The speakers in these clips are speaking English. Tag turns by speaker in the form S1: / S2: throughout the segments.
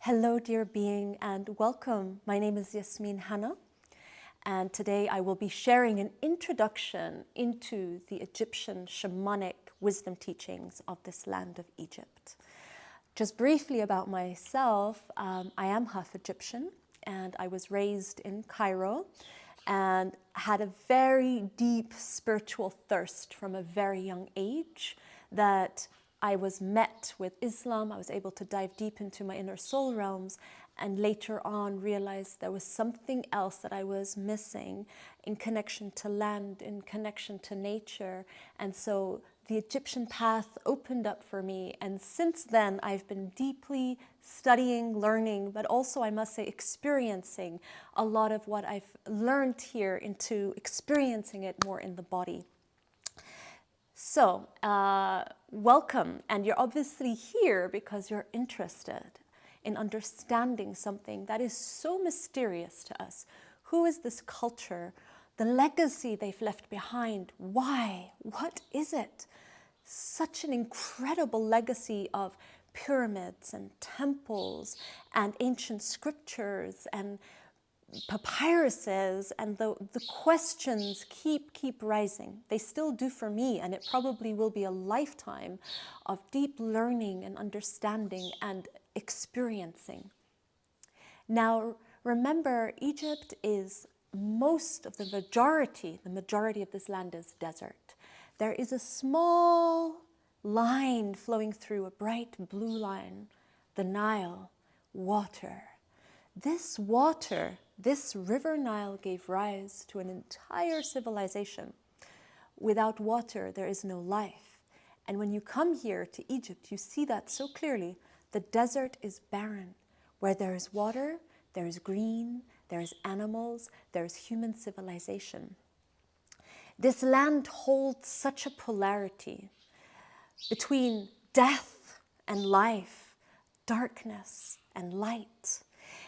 S1: Hello, dear being, and welcome. My name is YasminHana, and today I will be sharing an introduction into the Egyptian shamanic wisdom teachings of this land of Egypt. Just briefly about myself, I am half Egyptian, and I was raised in Cairo and had a very deep spiritual thirst from a very young age that I was met with Islam. I was able to dive deep into my inner soul realms and later on realized there was something else that I was missing in connection to land, in connection to nature. And so the Egyptian path opened up for me. And since then, I've been deeply studying, learning, but also, I must say, experiencing a lot of what I've learned here into experiencing it more in the body. So, welcome, and you're obviously here because you're interested in understanding something that is so mysterious to us. Who is this culture? The legacy they've left behind. Why? What is it? Such an incredible legacy of pyramids and temples and ancient scriptures and papyruses, and the questions keep rising. They still do for me, and it probably will be a lifetime of deep learning and understanding and experiencing. Now, remember, Egypt is the majority of this land is desert. There is a small line flowing through, a bright blue line, the Nile, water. This water, this River Nile gave rise to an entire civilization. Without water, there is no life. And when you come here to Egypt, you see that so clearly. The desert is barren. Where there is water, there is green, there is animals, there is human civilization. This land holds such a polarity between death and life, darkness and light.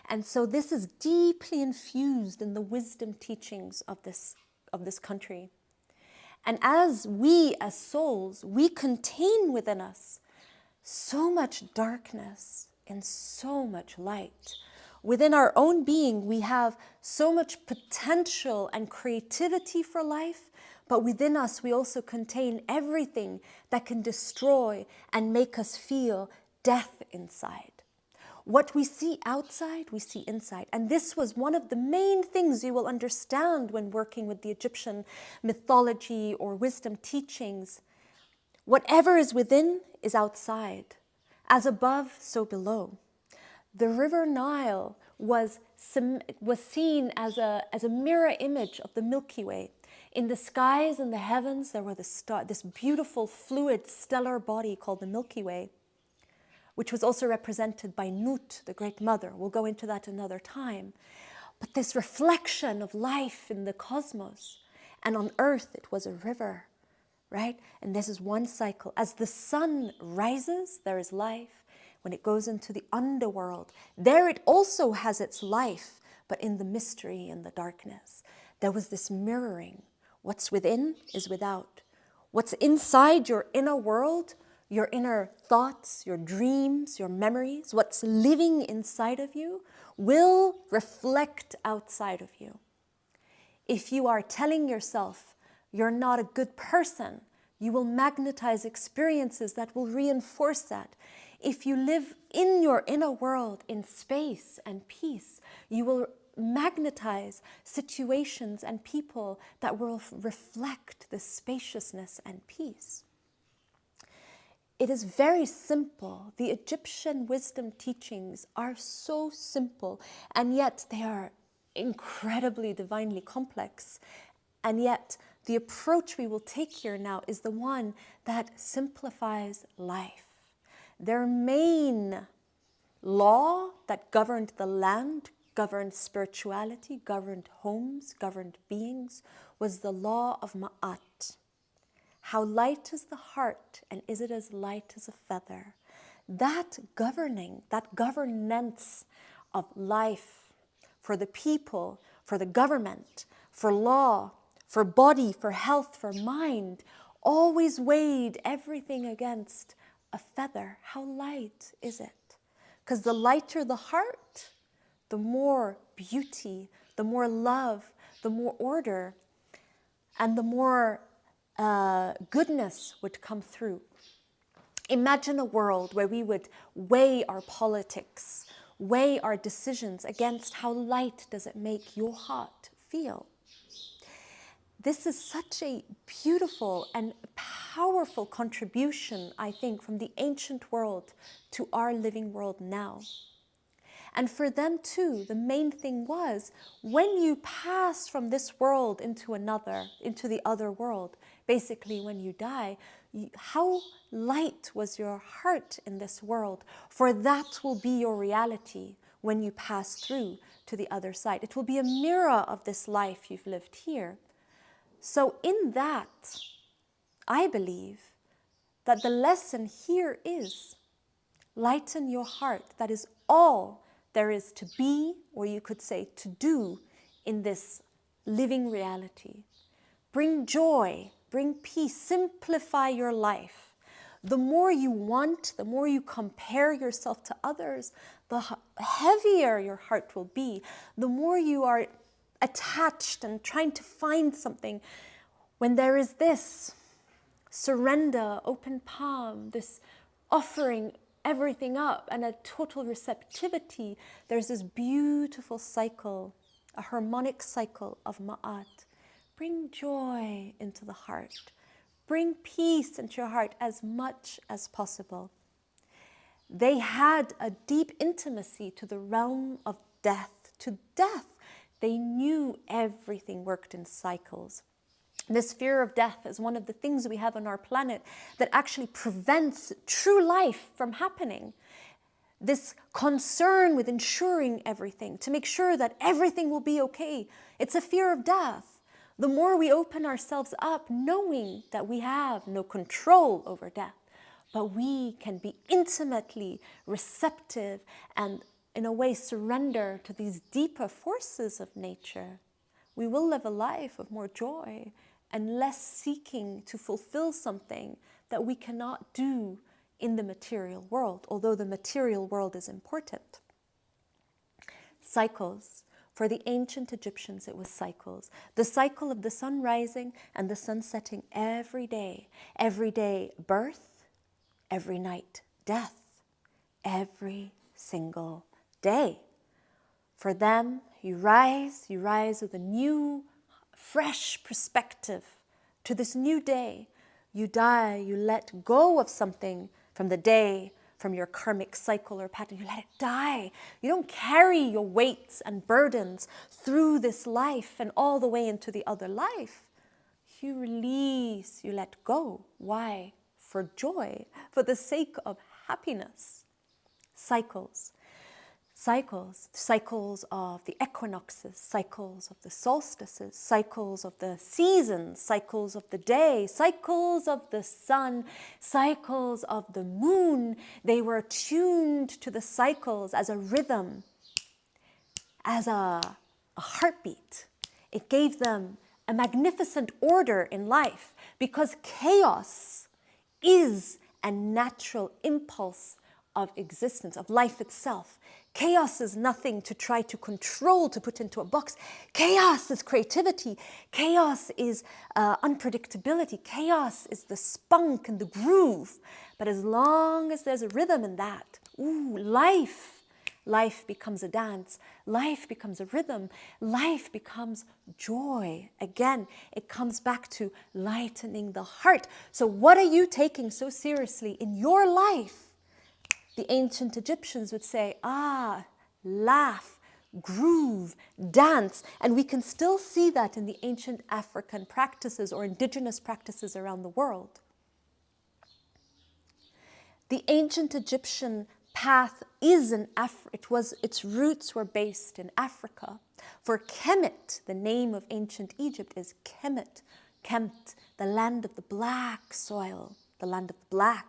S1: And so this is deeply infused in the wisdom teachings of this country. And as we, as souls, we contain within us so much darkness and so much light. Within our own being, we have so much potential and creativity for life, but within us, we also contain everything that can destroy and make us feel death inside. What we see outside, we see inside. And this was one of the main things you will understand when working with the Egyptian mythology or wisdom teachings. Whatever is within is outside. As above, so below. The River Nile was seen as a mirror image of the Milky Way. In the skies and the heavens, there were this beautiful, fluid, stellar body called the Milky Way, which was also represented by Nut, the Great Mother. We'll go into that another time. But this reflection of life in the cosmos, and on Earth it was a river, right? And this is one cycle. As the sun rises, there is life. When it goes into the underworld, there it also has its life, but in the mystery and the darkness. There was this mirroring. What's within is without. What's inside your inner world, your inner thoughts, your dreams, your memories, what's living inside of you will reflect outside of you. If you are telling yourself you're not a good person, you will magnetize experiences that will reinforce that. If you live in your inner world in space and peace, you will magnetize situations and people that will reflect the spaciousness and peace. It is very simple. The Egyptian wisdom teachings are so simple, and yet they are incredibly divinely complex. And yet the approach we will take here now is the one that simplifies life. Their main law that governed the land, governed spirituality, governed homes, governed beings, was the law of MAAT. How light is the heart, and is it as light as a feather? That governance of life for the people, for the government, for law, for body, for health, for mind, always weighed everything against a feather. How light is it? Because the lighter the heart, the more beauty, the more love, the more order, and the more goodness would come through. Imagine a world where we would weigh our politics, weigh our decisions against how light does it make your heart feel. This is such a beautiful and powerful contribution, I think, from the ancient world to our living world now. And for them too, the main thing was, when you pass from this world into another, into the other world, basically when you die, how light was your heart in this world? For that will be your reality when you pass through to the other side. It will be a mirror of this life you've lived here. So in that, I believe that the lesson here is, lighten your heart. That is all there is to be, or you could say to do, in this living reality. Bring joy, bring peace, simplify your life. The more you want, the more you compare yourself to others, the heavier your heart will be. The more you are attached and trying to find something, when there is this surrender, open palm, this offering everything up and a total receptivity, there's this beautiful cycle, a harmonic cycle of MAAT. Bring joy into the heart. Bring peace into your heart as much as possible. They had a deep intimacy to the realm of death. To death, they knew everything worked in cycles. This fear of death is one of the things we have on our planet that actually prevents true life from happening. This concern with ensuring everything, to make sure that everything will be okay. It's a fear of death. The more we open ourselves up, knowing that we have no control over death, but we can be intimately receptive and in a way surrender to these deeper forces of nature, we will live a life of more joy and less seeking to fulfill something that we cannot do in the material world, although the material world is important. Cycles. For the ancient Egyptians, it was cycles. The cycle of the sun rising and the sun setting every day. Every day, birth. Every night, death. Every single day. For them, you rise with a new, fresh perspective to this new day. You die, you let go of something from the day, from your karmic cycle or pattern. You let it die. You don't carry your weights and burdens through this life and all the way into the other life. You release, you let go. Why? For joy, for the sake of happiness. Cycles. Cycles of the equinoxes, cycles of the solstices, cycles of the seasons, cycles of the day, cycles of the sun, cycles of the moon. They were tuned to the cycles as a rhythm, as a heartbeat. It gave them a magnificent order in life, because chaos is a natural impulse of existence, of life itself. Chaos is nothing to try to control, to put into a box. Chaos is creativity. Chaos is unpredictability. Chaos is the spunk and the groove. But as long as there's a rhythm in that, life becomes a dance. Life becomes a rhythm. Life becomes joy. Again, it comes back to lightening the heart. So what are you taking so seriously in your life? The ancient Egyptians would say, laugh, groove, dance. And we can still see that in the ancient African practices or indigenous practices around the world. The ancient Egyptian path is in Africa. Its roots were based in Africa. For Kemet, the name of ancient Egypt is Kemet. Kemet, the land of the black soil, the land of the black.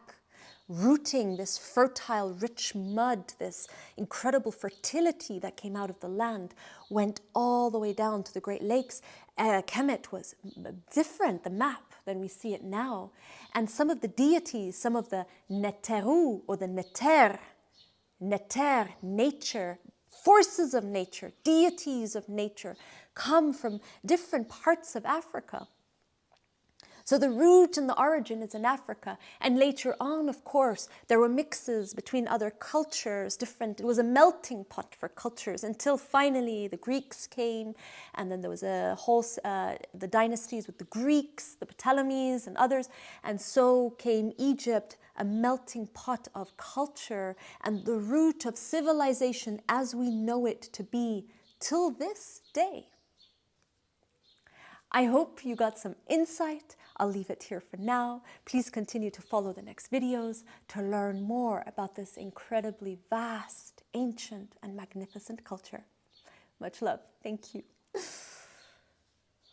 S1: Rooting this fertile, rich mud, this incredible fertility that came out of the land, went all the way down to the Great Lakes. Kemet was different, the map, than we see it now. And some of the deities, some of the Neteru or the Neter, Neter, nature, forces of nature, deities of nature come from different parts of Africa. So the root and the origin is in Africa. And later on, of course, there were mixes between other cultures, it was a melting pot for cultures until finally the Greeks came. And then there was a whole, the dynasties with the Greeks, the Ptolemies and others. And so came Egypt, a melting pot of culture and the root of civilization as we know it to be till this day. I hope you got some insight. I'll leave it here for now. Please continue to follow the next videos to learn more about this incredibly vast, ancient, and magnificent culture. Much love. Thank you.